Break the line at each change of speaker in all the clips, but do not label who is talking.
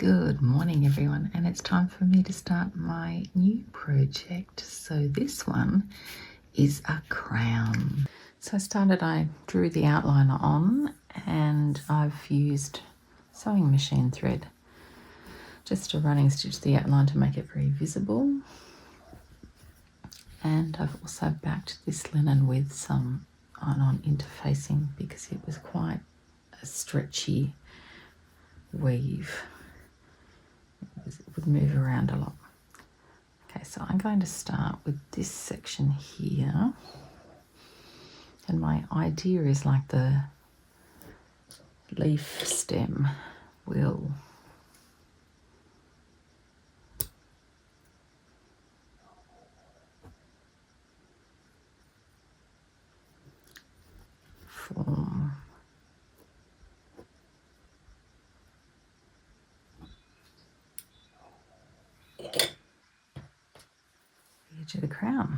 Good morning everyone, and it's time for me to start my new project. So this one is a crown. So I drew the outliner on, and I've used sewing machine thread just to running stitch the outline to make it very visible. And I've also backed this linen with some iron-on interfacing because it was quite a stretchy weave. It would move around a lot. Okay, so I'm going to start with this section here, and my idea is like the leaf stem will form the edge of the crown.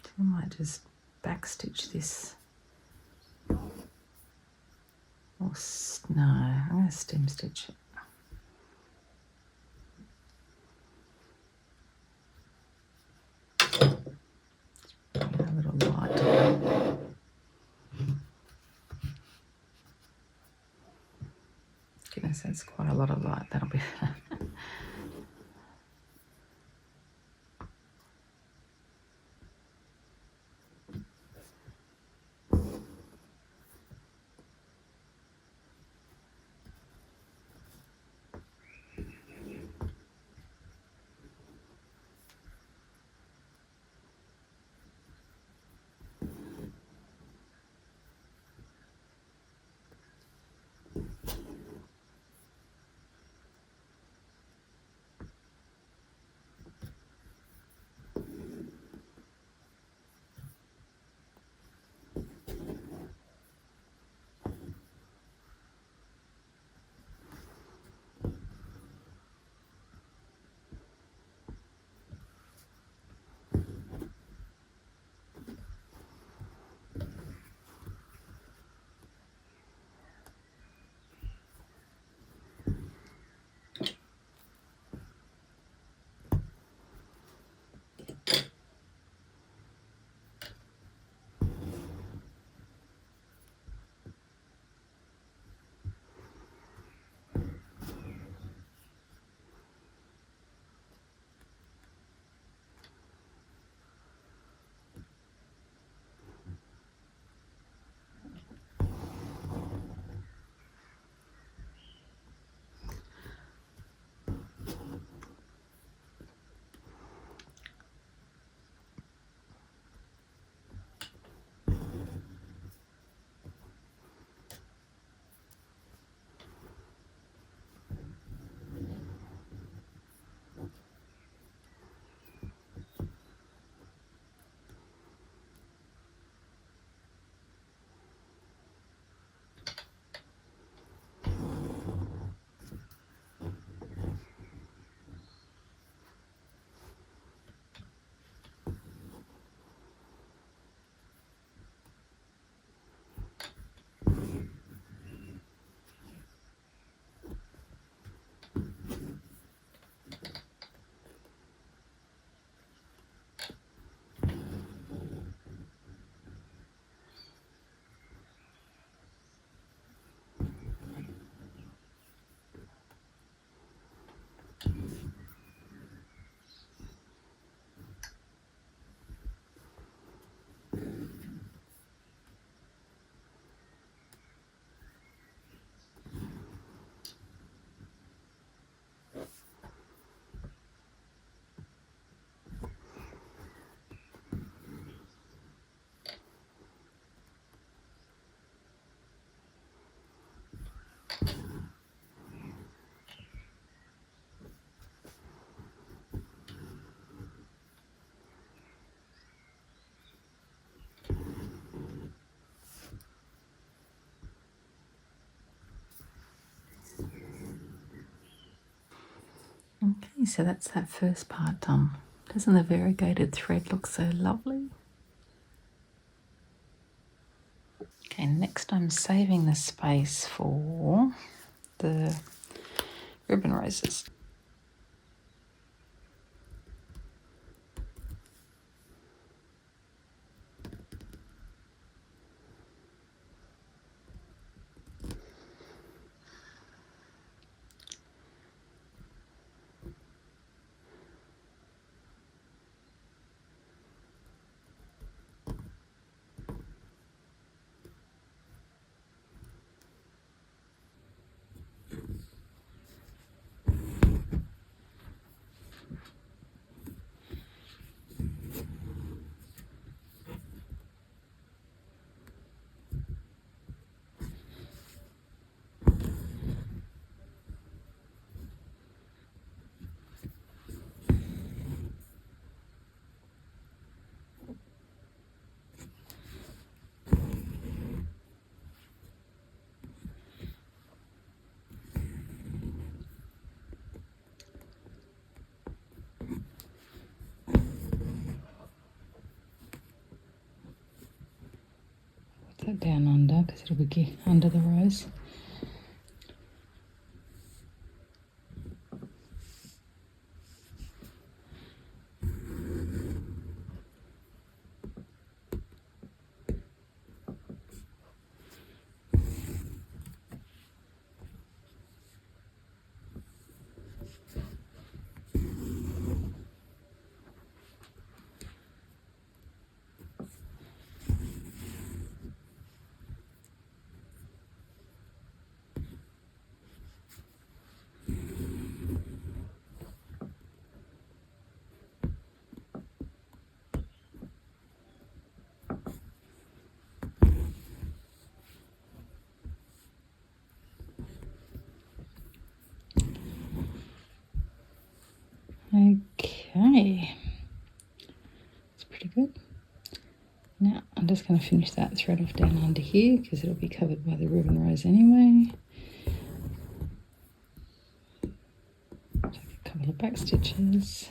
So I might just backstitch this. Or no, I'm going to stem stitch it. Bring a little light. Goodness, that's quite a lot of light. That'll be okay. So that's that first part done. Doesn't the variegated thread look so lovely? Okay, next Next, I'm saving the space for the ribbon roses. That down under because it'll be under the rose. Okay, it's pretty good. Now I'm just going to finish that thread off down under here because it'll be covered by the ribbon rose anyway. Take a couple of back stitches.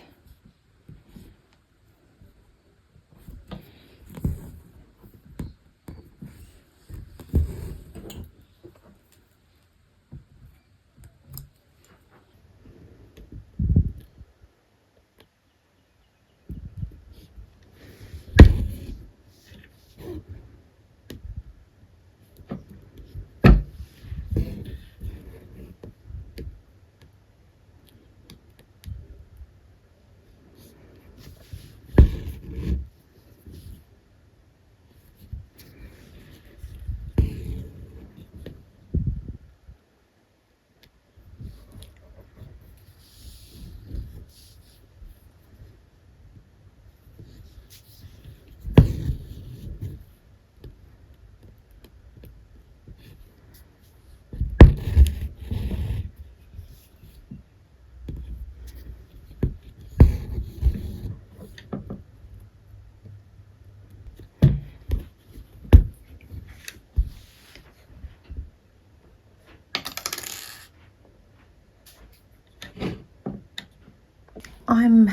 I'm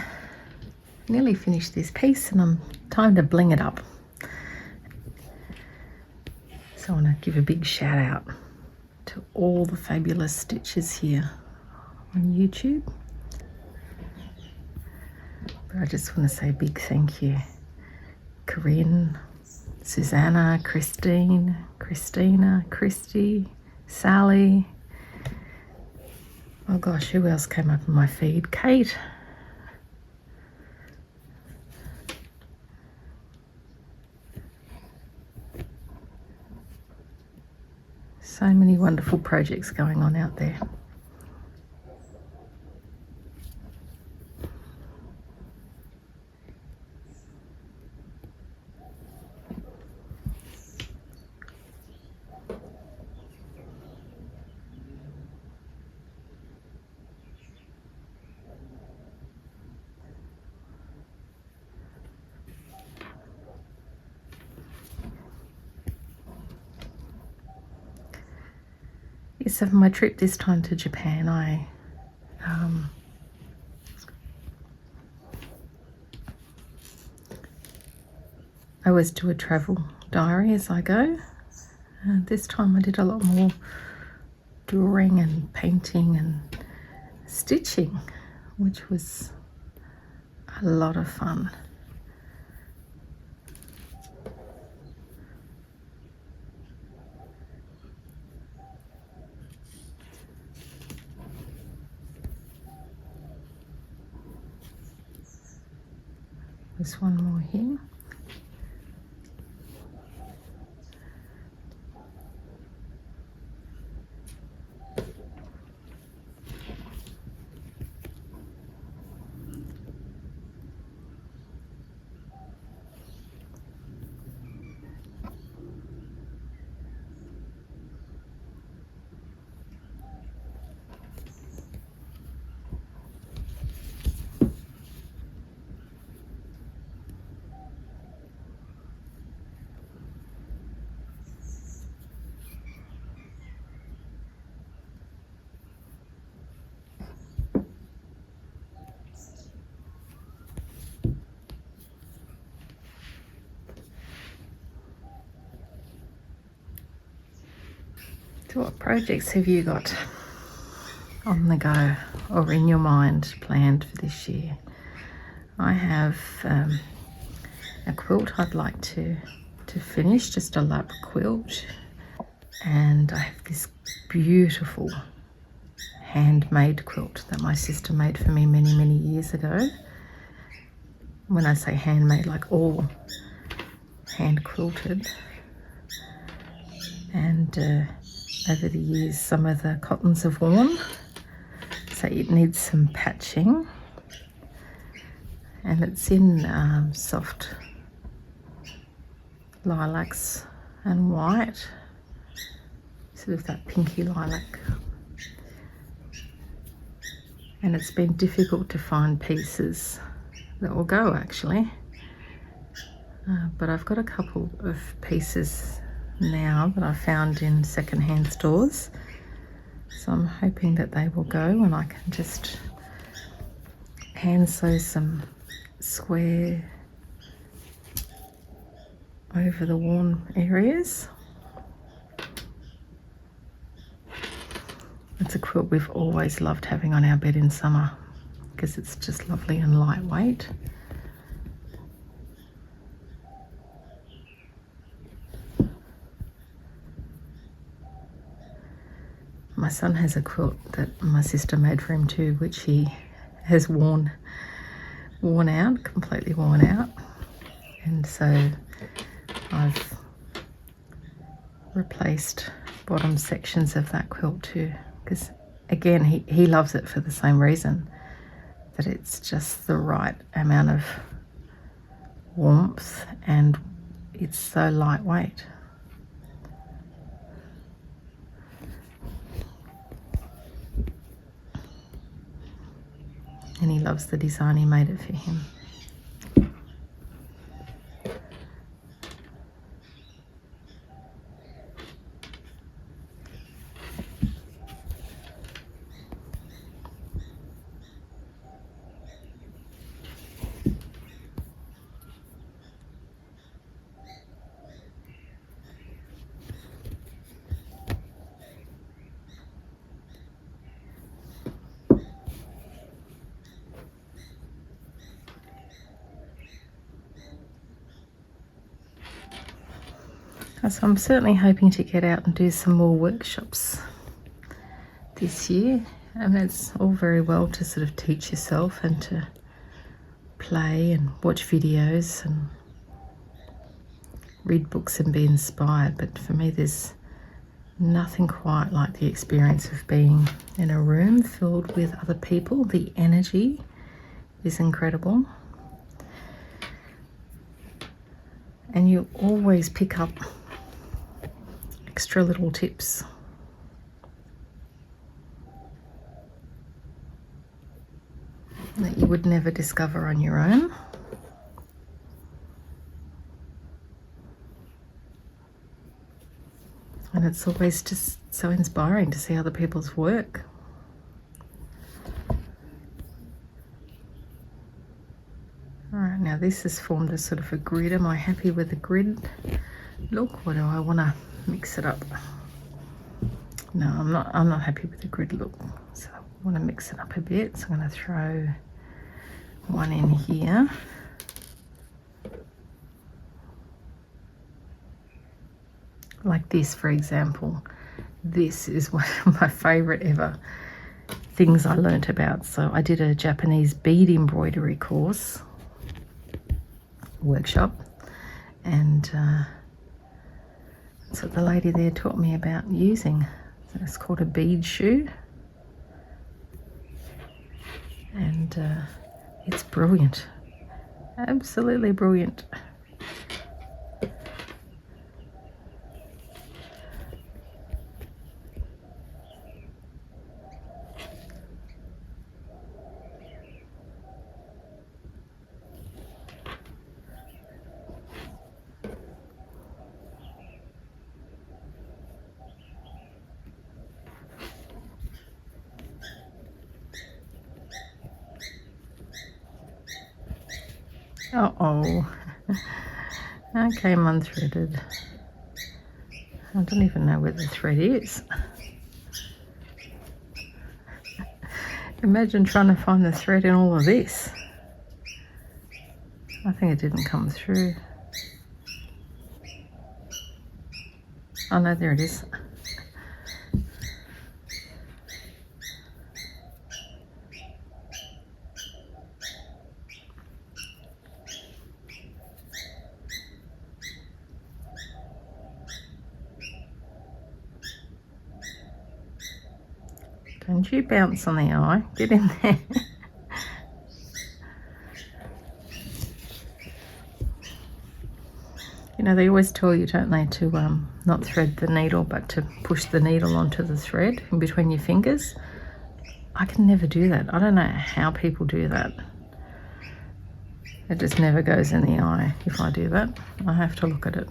nearly finished this piece and I'm time to bling it up. So I want to give a big shout out to all the fabulous stitches here on YouTube. But I just want to say a big thank you. Corinne, Susanna, Christine, Christina, Christy, Sally. Oh gosh, who else came up in my feed? Kate. So many wonderful projects going on out there. So for my trip this time to Japan, I always do a travel diary as I go, This time I did a lot more drawing and painting and stitching, which was a lot of fun. There's one more here. So what projects have you got on the go or in your mind planned for this year? I have a quilt I'd like to finish, just a lap quilt, and I have this beautiful handmade quilt that my sister made for me many years ago. When I say handmade, like all hand quilted, and over the years some of the cottons have worn, so it needs some patching, and it's in soft lilacs and white, sort of that pinky lilac, and it's been difficult to find pieces that will go actually, but I've got a couple of pieces now that I found in secondhand stores, so I'm hoping that they will go and I can just hand sew some square over the worn areas. It's a quilt we've always loved having on our bed in summer because it's just lovely and lightweight. My son has a quilt that my sister made for him too, which he has worn out, completely worn out. And so I've replaced bottom sections of that quilt too, because again, he loves it for the same reason, that it's just the right amount of warmth and it's so lightweight. And he loves the design, he made it for him. So I'm certainly hoping to get out and do some more workshops this year. And it's all very well to sort of teach yourself and to play and watch videos and read books and be inspired, but for me there's nothing quite like the experience of being in a room filled with other people. The energy is incredible, and you always pick up extra little tips. That you would never discover on your own. And it's always just so inspiring to see other people's work. Alright, now this has formed a sort of a grid. Am I happy with the grid look, or do I want to mix it up. No, I'm not happy with the grid look, so I want to mix it up a bit. So I'm going to throw one in here. Like this, for example. This is one of my favorite ever things I learnt about. So I did a Japanese bead embroidery course, workshop, and that's what the lady there taught me about using. So it's called a bead shoe, and it's brilliant, absolutely brilliant. Uh-oh. I came unthreaded. I don't even know where the thread is. Imagine trying to find the thread in all of this. I think it didn't come through. Oh no, there it is. Don't you bounce on the eye. Get in there. You know, they always tell you, don't they, to not thread the needle, but to push the needle onto the thread in between your fingers. I can never do that. I don't know how people do that. It just never goes in the eye if I do that. I have to look at it.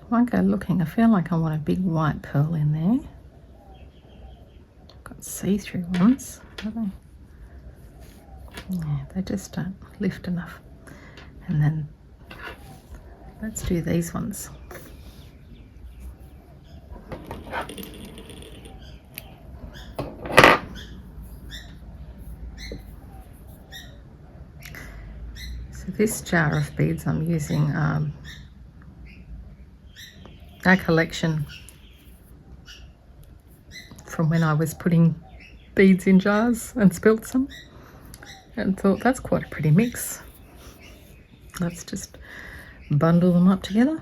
I might go looking. I feel like I want a big white pearl in there. I've got see-through ones, don't they? Yeah, they just don't lift enough. And then let's do these ones. So this jar of beads I'm using a collection from when I was putting beads in jars and spilt some, and thought that's quite a pretty mix. Let's just bundle them up together.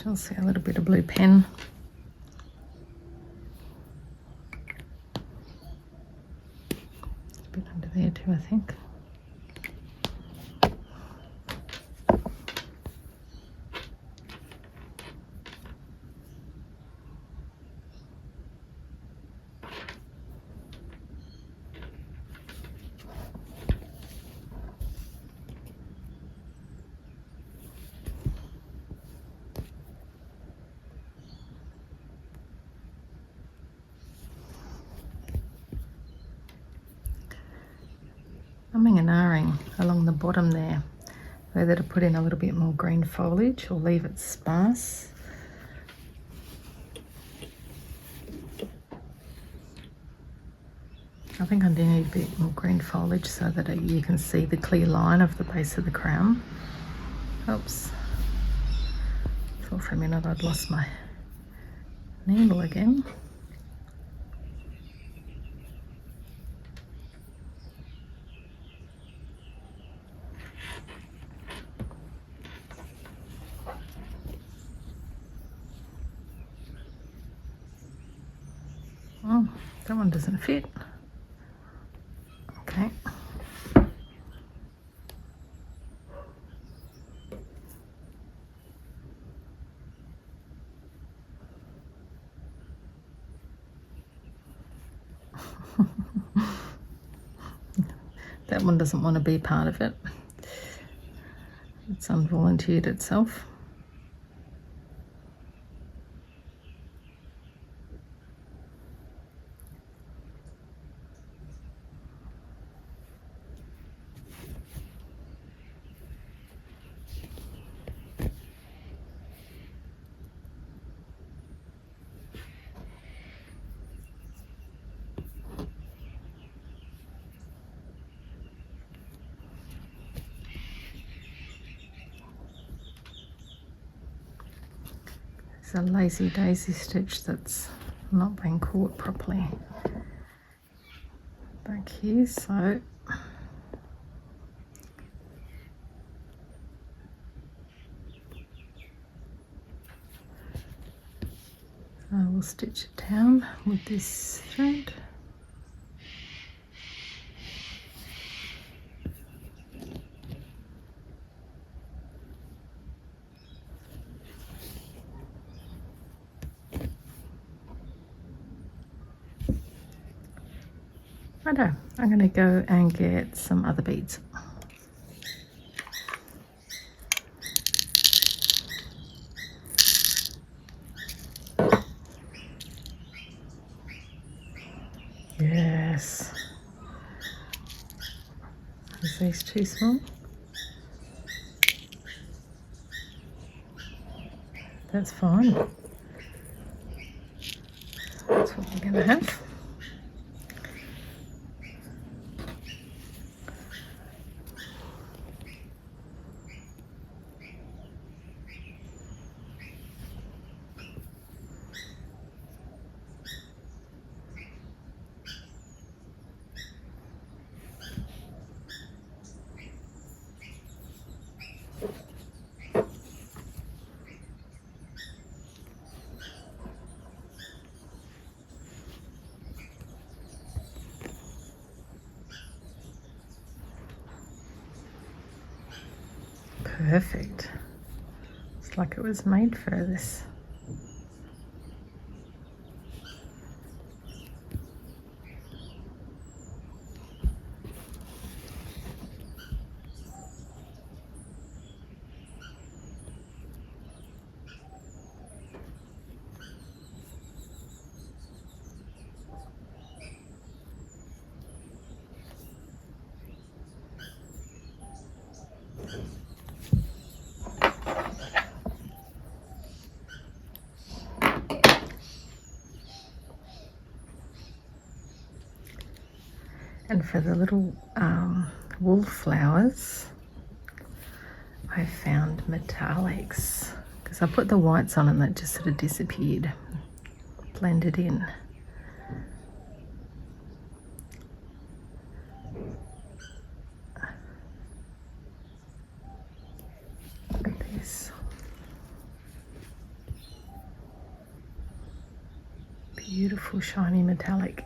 You'll see a little bit of blue pen. A bit under there too, I think. Umming and ahhing along the bottom there, whether to put in a little bit more green foliage or leave it sparse. I think I do need a bit more green foliage so that you can see the clear line of the base of the crown. Oops. Thought for a minute I'd lost my needle again. Oh, that one doesn't fit. Okay. That one doesn't want to be part of it. It's unvolunteered itself. It's a lazy daisy stitch that's not been caught properly back here, so I will stitch it down with this thread. Righto, I'm going to go and get some other beads. Yes. Is these too small? That's fine. That's what we're going to have. Perfect. It's like it was made for this. And for the little wool flowers, I found metallics because I put the whites on and that just sort of disappeared, blended in. Look at this.
beautiful shiny metallic.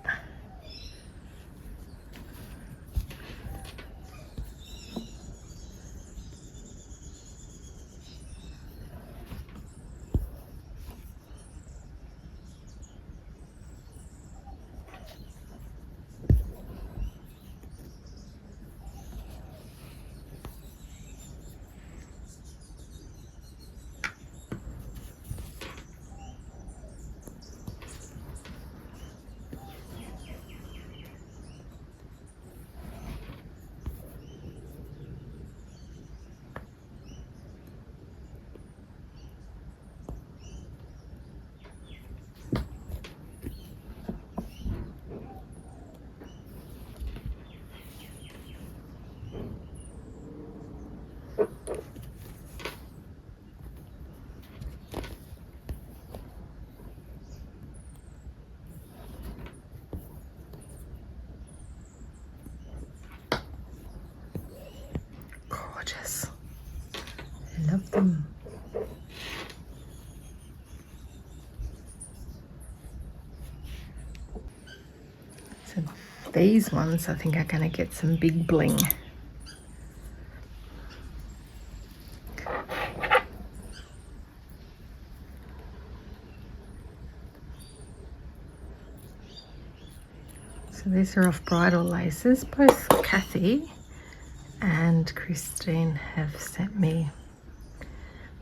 Gorgeous. I love them. So these ones I think are going to get some big bling. So these are off bridal laces. Both Kathy and Christine have sent me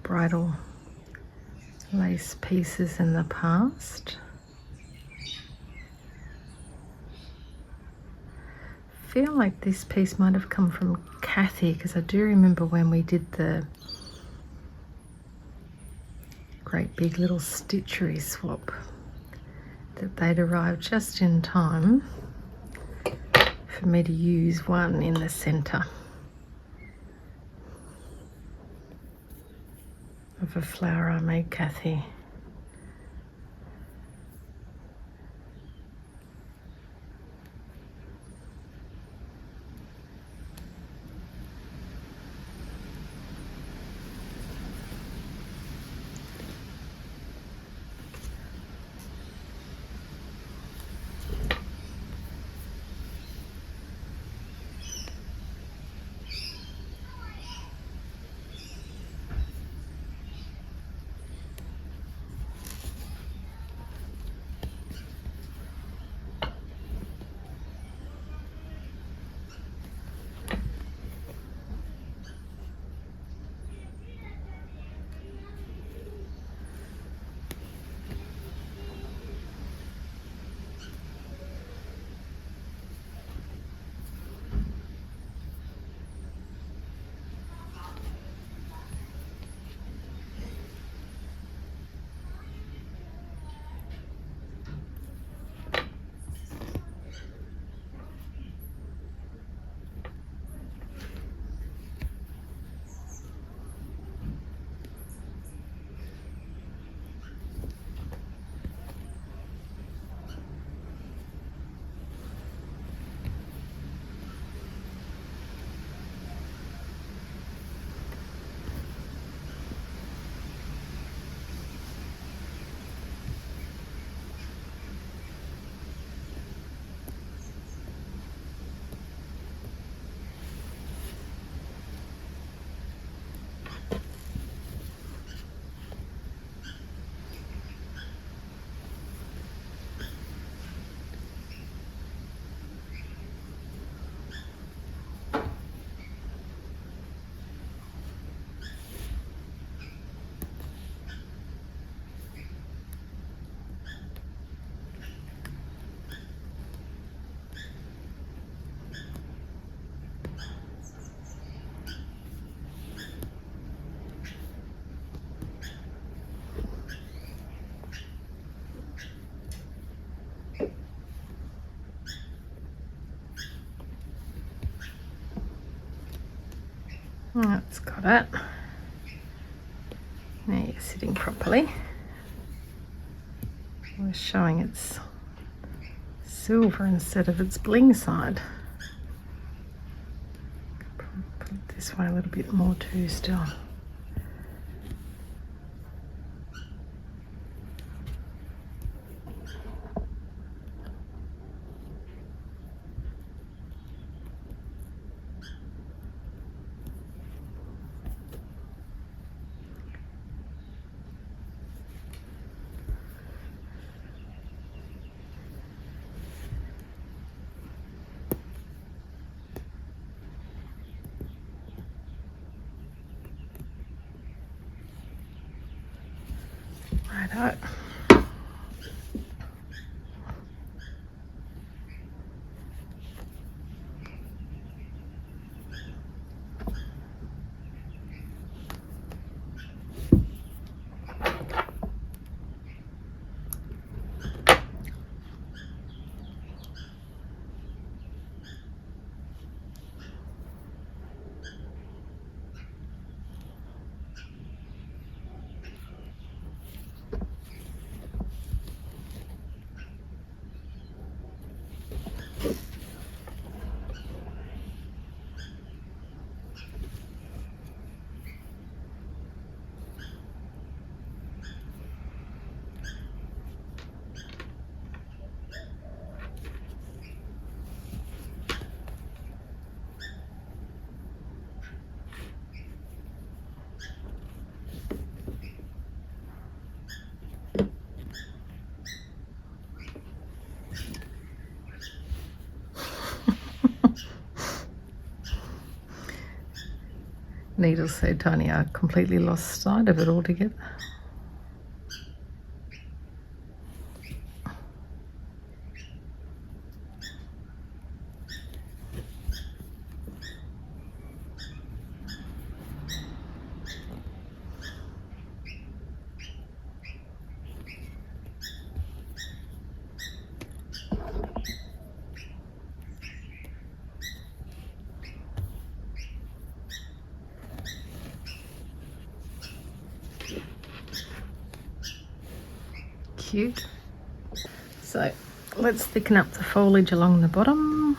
bridal lace pieces in the past. I feel like this piece might have come from Kathy because I do remember when we did the great big little stitchery swap that they'd arrived just in time for me to use one in the center of a flower I made Kathy. That's got it. Now you're sitting properly. We're showing it's silver instead of its bling side. Put it this way a little bit more too still. Righto. Needles so tiny, I completely lost sight of it altogether. Cute. So let's thicken up the foliage along the bottom.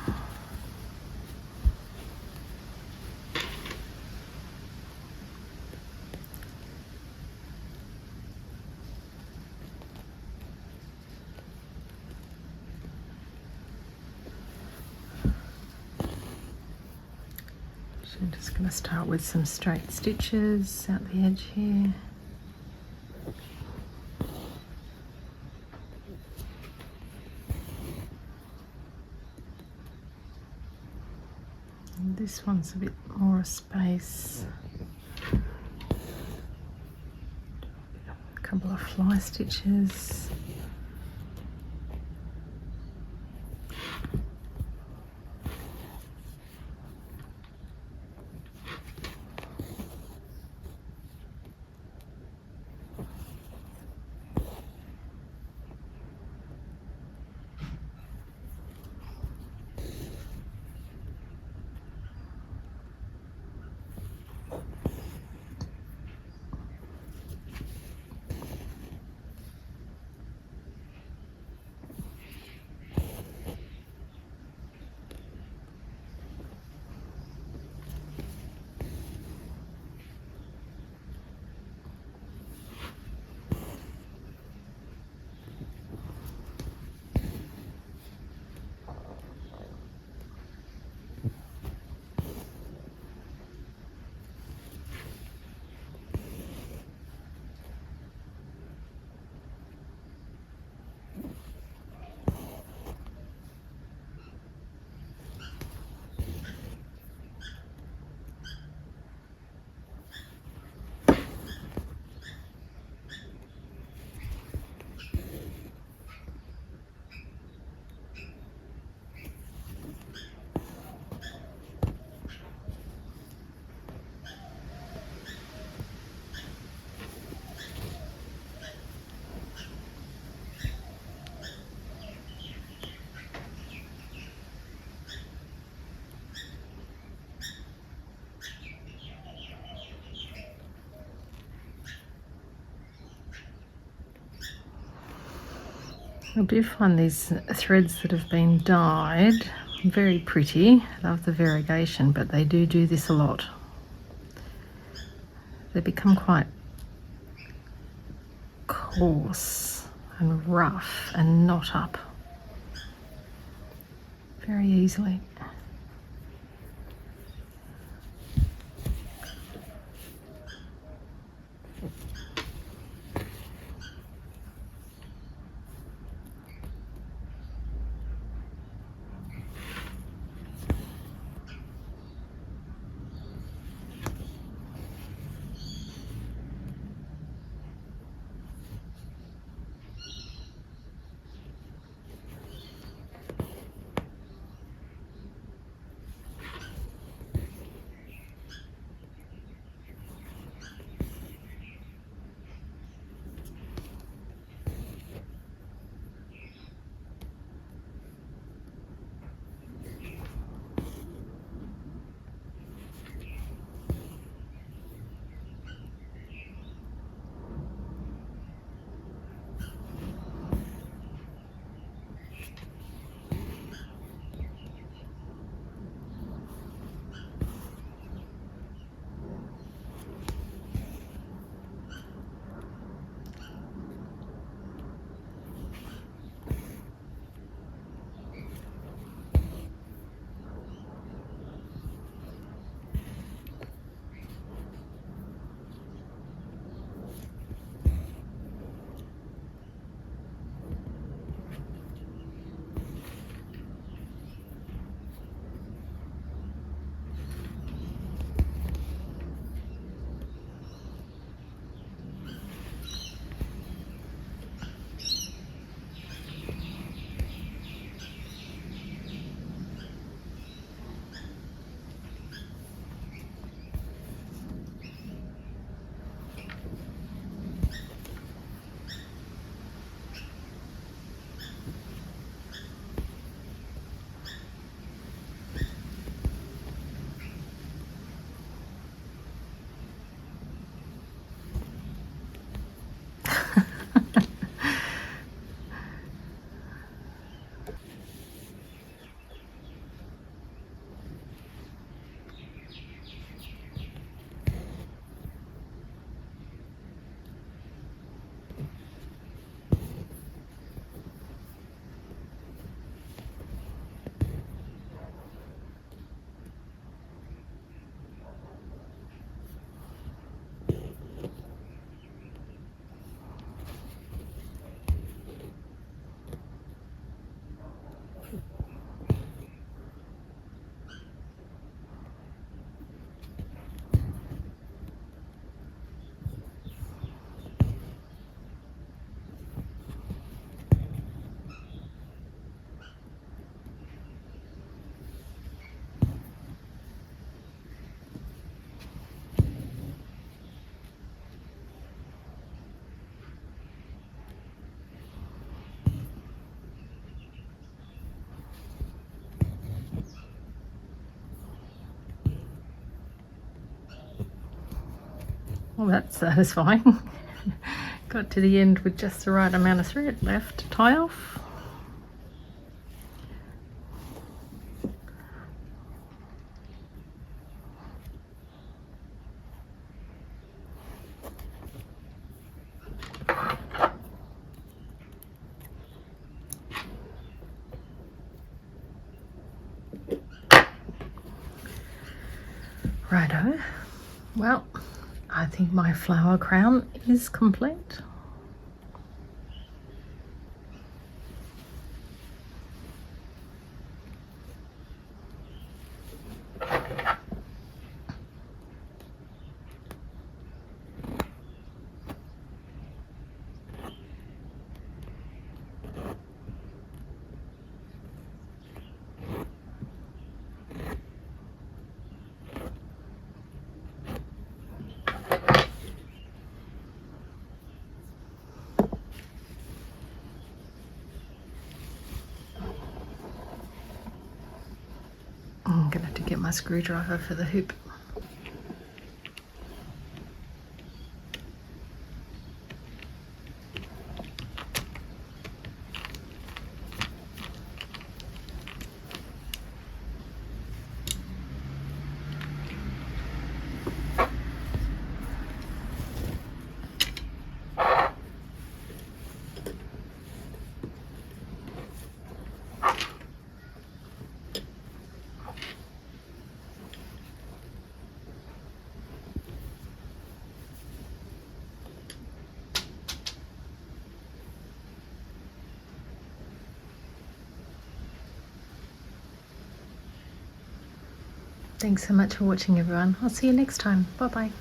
So I'm just going to start with some straight stitches out the edge here. This one's a bit more space. A couple of fly stitches. I do find these threads that have been dyed very pretty. I love the variegation, but they do this a lot. They become quite coarse and rough and knot up very easily. Well, that's satisfying. Got to the end with just the right amount of thread left to tie off. Righto. Well, I think my flower crown is complete. I'm gonna have to get my screwdriver for the hoop. Thanks so much for watching, everyone. I'll see you next time. Bye bye.